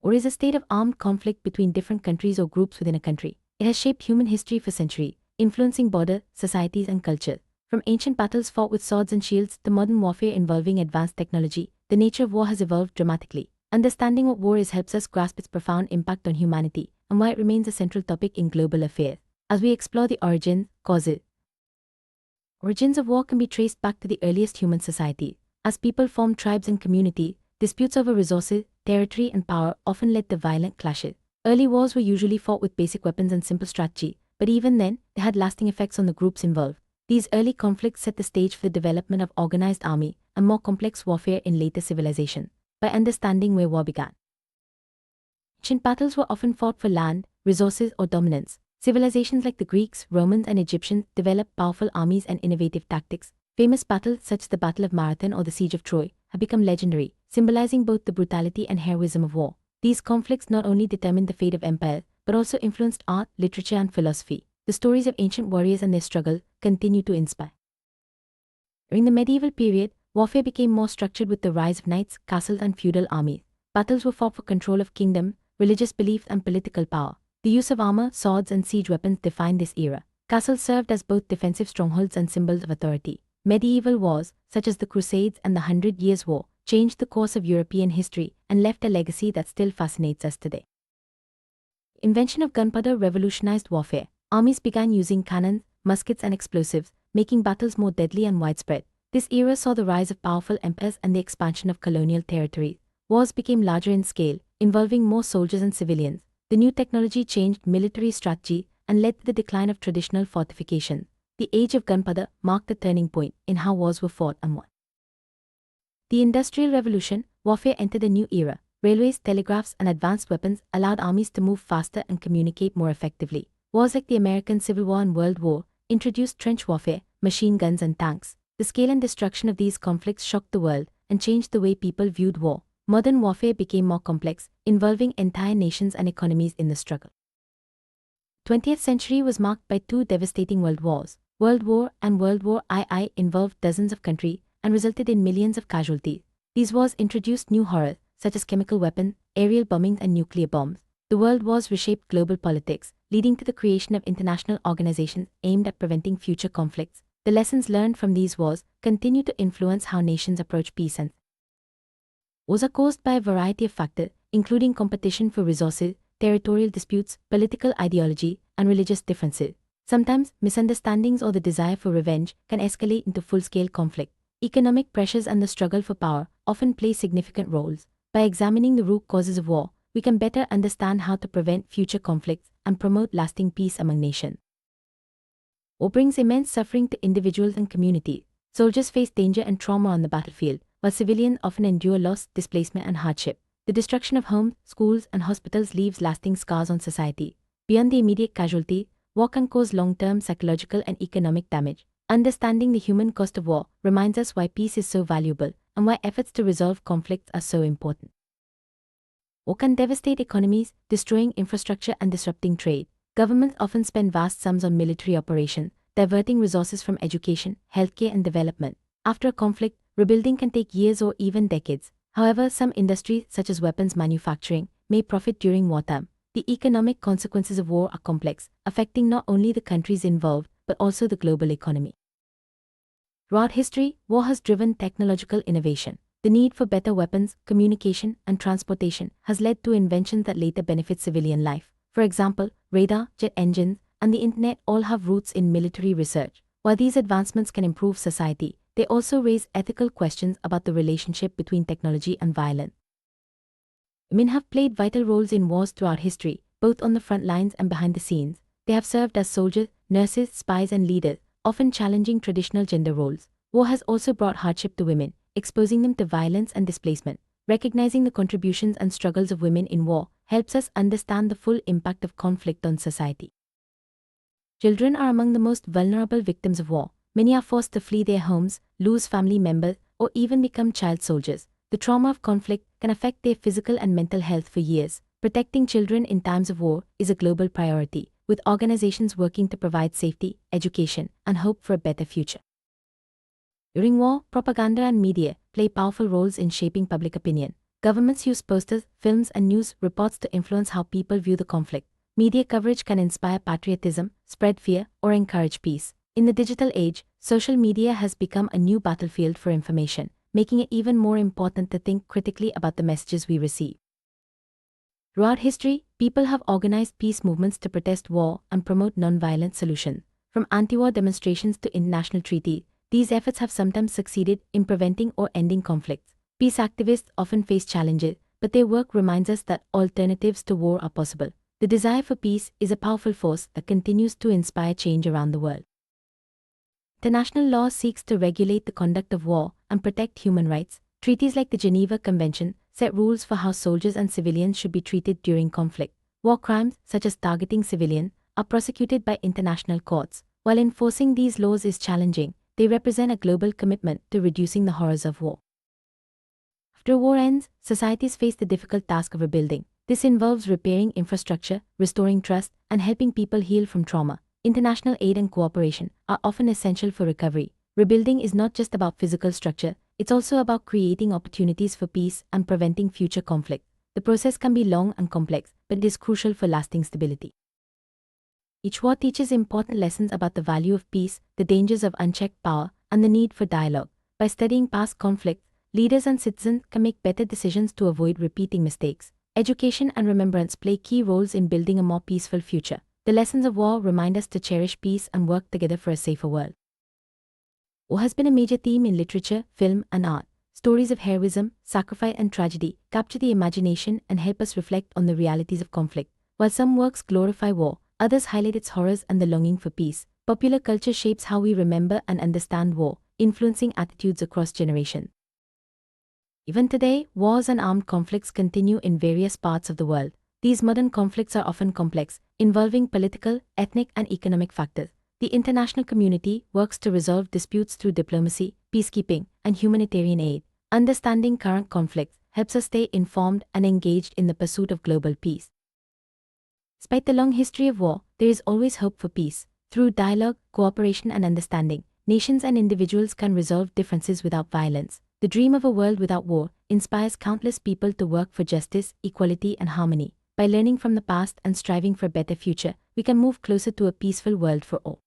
or is a state of armed conflict between different countries or groups within a country. It has shaped human history for centuries, influencing border, societies, and culture. From ancient battles fought with swords and shields to modern warfare involving advanced technology, the nature of war has evolved dramatically. Understanding what war is helps us grasp its profound impact on humanity and why it remains a central topic in global affairs. As we explore the origins of war can be traced back to the earliest human society. As people formed tribes and communities, disputes over resources, territory, and power often led to violent clashes. Early wars were usually fought with basic weapons and simple strategy, but even then, they had lasting effects on the groups involved. These early conflicts set the stage for the development of organized army and more complex warfare in later civilization. By understanding where war began, ancient battles were often fought for land, resources, or dominance. Civilizations like the Greeks, Romans, and Egyptians developed powerful armies and innovative tactics. Famous battles such as the Battle of Marathon or the Siege of Troy have become legendary, symbolizing both the brutality and heroism of war. These conflicts not only determined the fate of empires, but also influenced art, literature, and philosophy. The stories of ancient warriors and their struggle continue to inspire. During the medieval period, warfare became more structured with the rise of knights, castles, and feudal armies. Battles were fought for control of kingdom, religious belief, and political power. The use of armor, swords, and siege weapons defined this era. Castles served as both defensive strongholds and symbols of authority. Medieval wars, such as the Crusades and the 100 Years' War, changed the course of European history and left a legacy that still fascinates us today. The invention of gunpowder revolutionized warfare. Armies began using cannons, muskets, and explosives, making battles more deadly and widespread. This era saw the rise of powerful empires and the expansion of colonial territories. Wars became larger in scale, involving more soldiers and civilians. The new technology changed military strategy and led to the decline of traditional fortifications. The age of gunpowder marked a turning point in how wars were fought and won. The Industrial Revolution, warfare entered a new era. Railways, telegraphs, and advanced weapons allowed armies to move faster and communicate more effectively. Wars like the American Civil War and World War introduced trench warfare, machine guns, and tanks. The scale and destruction of these conflicts shocked the world and changed the way people viewed war. Modern warfare became more complex, involving entire nations and economies in the struggle. 20th century was marked by two devastating world wars. World War and World War II involved dozens of countries and resulted in millions of casualties. These wars introduced new horrors, such as chemical weapons, aerial bombings, and nuclear bombs. The world wars reshaped global politics, leading to the creation of international organizations aimed at preventing future conflicts. The lessons learned from these wars continue to influence how nations approach peace, and wars are caused by a variety of factors, including competition for resources, territorial disputes, political ideology, and religious differences. Sometimes, misunderstandings or the desire for revenge can escalate into full-scale conflict. Economic pressures and the struggle for power often play significant roles. By examining the root causes of war, we can better understand how to prevent future conflicts and promote lasting peace among nations. War brings immense suffering to individuals and communities. Soldiers face danger and trauma on the battlefield, while civilians often endure loss, displacement, and hardship. The destruction of homes, schools, and hospitals leaves lasting scars on society. Beyond the immediate casualty, war can cause long-term psychological and economic damage. Understanding the human cost of war reminds us why peace is so valuable and why efforts to resolve conflicts are so important. War can devastate economies, destroying infrastructure and disrupting trade. Governments often spend vast sums on military operations, diverting resources from education, healthcare, and development. After a conflict, rebuilding can take years or even decades. However, some industries, such as weapons manufacturing, may profit during wartime. The economic consequences of war are complex, affecting not only the countries involved, but also the global economy. Throughout history, war has driven technological innovation. The need for better weapons, communication, and transportation has led to inventions that later benefit civilian life. For example, radar, jet engines, and the internet all have roots in military research. While these advancements can improve society, they also raise ethical questions about the relationship between technology and violence. Women have played vital roles in wars throughout history, both on the front lines and behind the scenes. They have served as soldiers, nurses, spies, and leaders, often challenging traditional gender roles. War has also brought hardship to women, exposing them to violence and displacement. Recognizing the contributions and struggles of women in war helps us understand the full impact of conflict on society. Children are among the most vulnerable victims of war. Many are forced to flee their homes, lose family members, or even become child soldiers. The trauma of conflict can affect their physical and mental health for years. Protecting children in times of war is a global priority, with organizations working to provide safety, education, and hope for a better future. During war, propaganda and media play powerful roles in shaping public opinion. Governments use posters, films, and news reports to influence how people view the conflict. Media coverage can inspire patriotism, spread fear, or encourage peace. In the digital age, social media has become a new battlefield for information, making it even more important to think critically about the messages we receive. Throughout history, people have organized peace movements to protest war and promote non-violent solutions. From anti-war demonstrations to international treaties, these efforts have sometimes succeeded in preventing or ending conflicts. Peace activists often face challenges, but their work reminds us that alternatives to war are possible. The desire for peace is a powerful force that continues to inspire change around the world. International law seeks to regulate the conduct of war and protect human rights. Treaties like the Geneva Convention set rules for how soldiers and civilians should be treated during conflict. War crimes, such as targeting civilians, are prosecuted by international courts. While enforcing these laws is challenging, they represent a global commitment to reducing the horrors of war. After war ends, societies face the difficult task of rebuilding. This involves repairing infrastructure, restoring trust, and helping people heal from trauma. International aid and cooperation are often essential for recovery. Rebuilding is not just about physical structure, it's also about creating opportunities for peace and preventing future conflict. The process can be long and complex, but it is crucial for lasting stability. Each war teaches important lessons about the value of peace, the dangers of unchecked power, and the need for dialogue. By studying past conflicts, leaders and citizens can make better decisions to avoid repeating mistakes. Education and remembrance play key roles in building a more peaceful future. The lessons of war remind us to cherish peace and work together for a safer world. War has been a major theme in literature, film, and art. Stories of heroism, sacrifice, and tragedy capture the imagination and help us reflect on the realities of conflict. While some works glorify war, others highlight its horrors and the longing for peace. Popular culture shapes how we remember and understand war, influencing attitudes across generations. Even today, wars and armed conflicts continue in various parts of the world. These modern conflicts are often complex, involving political, ethnic, and economic factors. The international community works to resolve disputes through diplomacy, peacekeeping, and humanitarian aid. Understanding current conflicts helps us stay informed and engaged in the pursuit of global peace. Despite the long history of war, there is always hope for peace. Through dialogue, cooperation, and understanding, nations and individuals can resolve differences without violence. The dream of a world without war inspires countless people to work for justice, equality, and harmony. By learning from the past and striving for a better future, we can move closer to a peaceful world for all.